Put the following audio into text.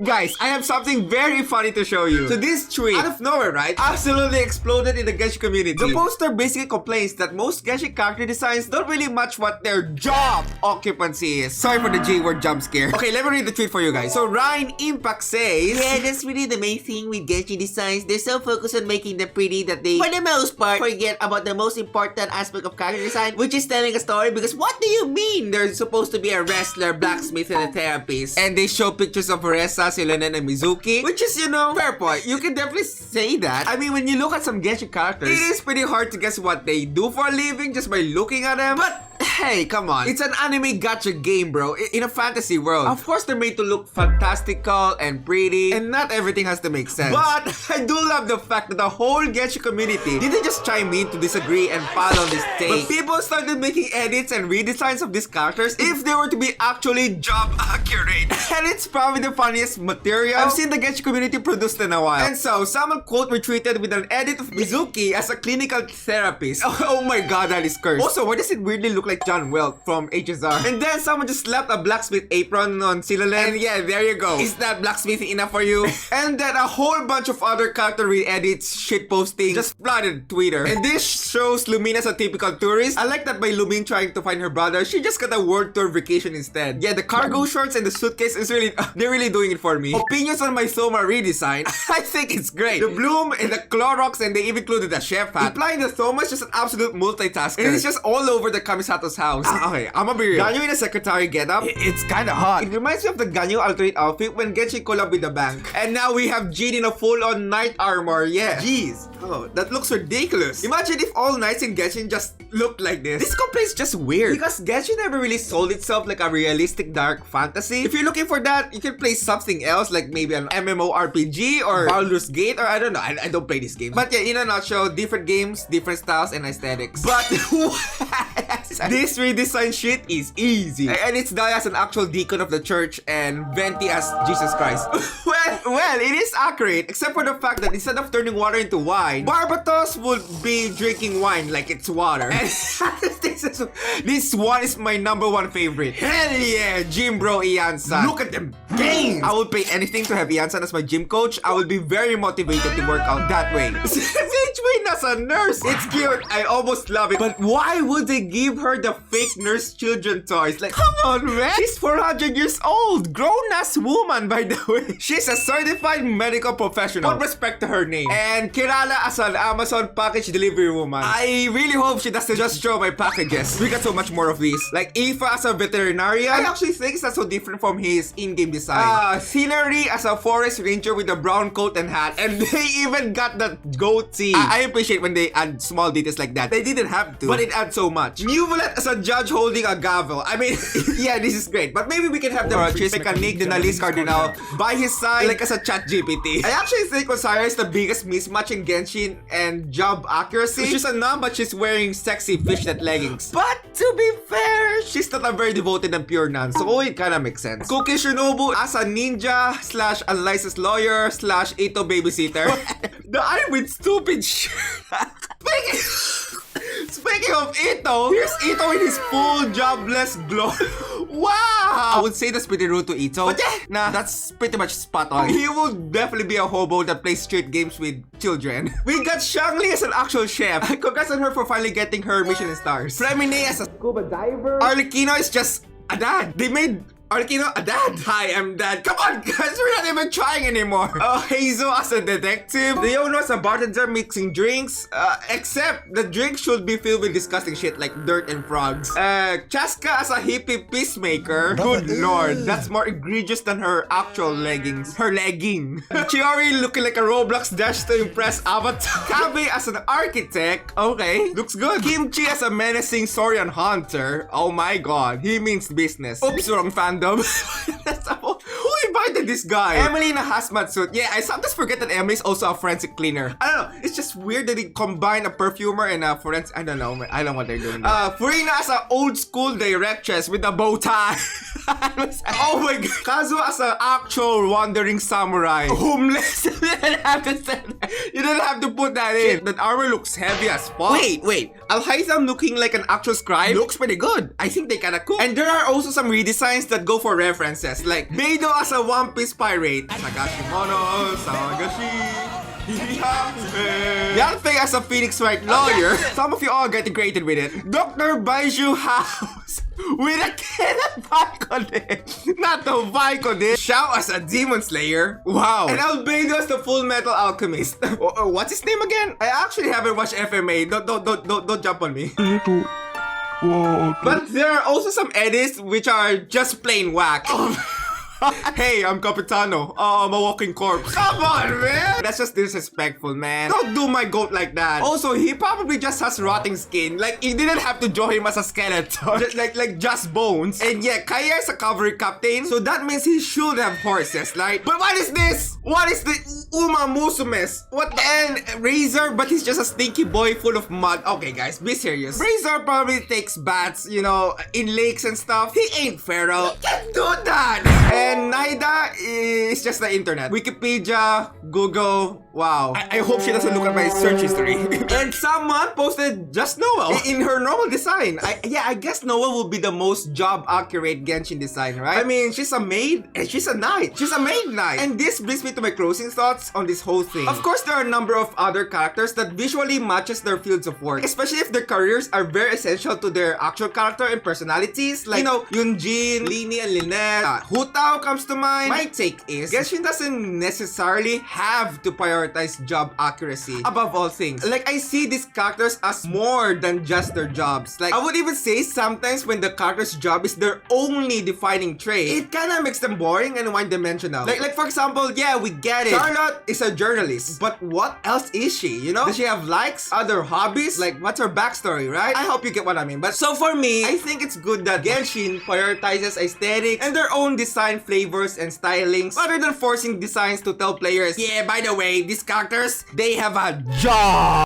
Guys, I have something very funny to show you. So this tweet, out of nowhere, right, absolutely exploded in the Genshin community. The poster basically complains that most Genshin character designs don't really match what their job occupancy is. Sorry for the G-word jump scare. Okay, let me read the tweet for you guys. So Ryan Impact says, yeah, that's really the main thing with Genshin designs. They're so focused on making them pretty that they, for the most part, forget about the most important aspect of character design, which is telling a story. Because what do you mean? They're supposed to be a wrestler, blacksmith, and a therapist. And they show pictures of Oresa, Silenen, and Mizuki, which is, fair point. You can definitely say that. I mean, when you look at some Genshin characters, it is pretty hard to guess what they do for a living just by looking at them. But hey, come on. It's an anime gacha game, bro. In a fantasy world. Of course, they're made to look fantastical and pretty, and not everything has to make sense. But I do love the fact that the whole Genshin community didn't just chime in to disagree and follow this take. But people started making edits and redesigns of these characters if they were to be actually job accurate. And it's probably the funniest material I've seen the Genshin community produced in a while. And so, someone quote retweeted with an edit of Mizuki as a clinical therapist. Oh my god, that is cursed. Also, why does it weirdly look like John Welk from HSR? And then someone just slapped a blacksmith apron on Silalen. And yeah, there you go. Is that blacksmithing enough for you? And then a whole bunch of other character re-edits, shitposting, just flooded Twitter. And this shows Lumina as a typical tourist. I like that by Lumin trying to find her brother, she just got a world tour vacation instead. Yeah, the cargo shorts and the suitcase is really, they're really doing it for me. Opinions on my Soma redesign, I think it's great. The bloom and the Clorox, and they even included a chef hat. Implying that Soma is just an absolute multitasker. And it's just all over the Kamisato's house. Okay, I'ma be real. Ganyu in a secretary getup, it's kinda hot. It reminds me of the Ganyu alternate outfit when Genshin collab with the bank. And now we have Jin in a full-on knight armor, yeah. Jeez. Oh, that looks ridiculous. Imagine if all knights in Genshin just looked like this. This cosplay is just weird. Because Genshin never really sold itself like a realistic dark fantasy. If you're looking for that, you can play something else like maybe an MMORPG or Baldur's Gate, or I don't know. I don't play this game. But yeah, in a nutshell, different games, different styles and aesthetics. But this redesign shit is easy. And it's Daya as an actual deacon of the church and Venti as Jesus Christ. well, it is accurate, except for the fact that instead of turning water into wine, Barbatos would be drinking wine like it's water. And this one is my #1 favorite. Hell yeah, Gym Bro Ian-san. Look at them games. I would pay anything to have Ian-san as my gym coach. I would be very motivated to work out that way. Win as a nurse. It's cute. I almost love it. But why would they give her the fake nurse children toys? Like, come on, man. She's 400 years old. Grown-ass woman, by the way. She's a certified medical professional. Put respect to her name. And Kirala as an Amazon package delivery woman. I really hope she doesn't just show my packages. We got so much more of these. Like Aoife as a veterinarian. I actually think it's not so different from his in-game design. Scenery as a forest ranger with a brown coat and hat. And they even got that goatee. I appreciate when they add small details like that. They didn't have to, but it adds so much. Muvulet as a judge holding a gavel. I mean, yeah, this is great. But maybe we can have them choose like a Nick Denalis Cardinal by his side, like as a chat GPT. I actually think Osara is the biggest mismatch in Genshin and job accuracy. She's a nun, but she's wearing sexy fishnet leggings. But to be fair, she's not a very devoted and pure nun, so it kinda makes sense. Cookie Shinobu as a ninja / unlicensed lawyer / Ito babysitter. The eye with stupid shit. Speaking of Ito, here's Ito in his full jobless glory. Wow! I would say that's pretty rude to Ito. But yeah, nah, that's pretty much spot on. He will definitely be a hobo that plays street games with children. We got Shangli as an actual chef. Congrats on her for finally getting her Michelin stars. Fremine as a scuba diver. Arlecchino is just a dad. They made Arlecchino a dad. Hi, I'm dad. Come on, guys, we're not even trying anymore. Heizo as a detective. Leono as a bartender mixing drinks. Except the drink should be filled with disgusting shit like dirt and frogs. Chaska as a hippie peacemaker. Good lord, that's more egregious than her actual leggings. Her legging. Chiori looking like a Roblox dash to impress Avatar. Kabe as an architect. Okay, looks good. Kimchi as a menacing Saurian hunter. Oh my god, he means business. Oops, wrong fandom. Who invited this guy? Emily in a hazmat suit. Yeah, I sometimes forget that Emily is also a forensic cleaner. I don't know. It's just weird that they combine a perfumer and a forensic. I don't know. I don't know what they're doing. Furina as an old school directress with a bow tie. Oh my god. Kazuo as an actual wandering samurai. Homeless. You didn't have to say that. You didn't have to put that in. That armor looks heavy as fuck. Wait. Al-Haitham looking like an actual scribe looks pretty good. I think they kinda cool. And there are also some redesigns that go for references. Like Beidou as a One Piece pirate. Sagashimono, Sagashi. Yanfei as a Phoenix Wright lawyer. Some of you all getting created with it. Dr. Baiju House with a cannon Vicodin. Not the Vicodin. Xiao as a demon slayer. Wow. And Albedo as the Full Metal Alchemist. What's his name again? I actually haven't watched FMA. Don't jump on me. But there are also some edits which are just plain whack. Hey, I'm Capitano. I'm a walking corpse. Come on, man. That's just disrespectful, man. Don't do my goat like that. Also, he probably just has rotting skin. Like, you didn't have to draw him as a skeleton. just bones. And yeah, Kaya is a cavalry captain. So that means he should have horses, right? But what is this? What is the Uma Musumes? What the? And Razor, but he's just a stinky boy full of mud. Okay, guys, be serious. Razor probably takes baths, you know, in lakes and stuff. He ain't feral. He can't do that. And Naida is just the internet. Wikipedia, Google, wow. I hope she doesn't look at my search history. And someone posted just Noel in her normal design. I guess Noel will be the most job accurate Genshin design, right? I mean, she's a maid and she's a knight. She's a maid knight. And this brings me to my closing thoughts on this whole thing. Of course, there are a number of other characters that visually matches their fields of work, especially if their careers are very essential to their actual character and personalities. Like, you know, Yunjin, Lini, and Lynette. Hu Tao comes to mind. My take is, Genshin doesn't necessarily have to prioritize job accuracy above all things. Like, I see these characters as more than just their jobs. Like, I would even say sometimes when the character's job is their only defining trait, it kinda makes them boring and one-dimensional. Like for example, yeah, we get it. Charlotte is a journalist, but what else is she, you know? Does she have likes, other hobbies? Like, what's her backstory, right? I hope you get what I mean. But so for me, I think it's good that Genshin prioritizes aesthetics and their own design flavors and stylings rather than forcing designs to tell players, yeah, by the way, these characters, they have a job.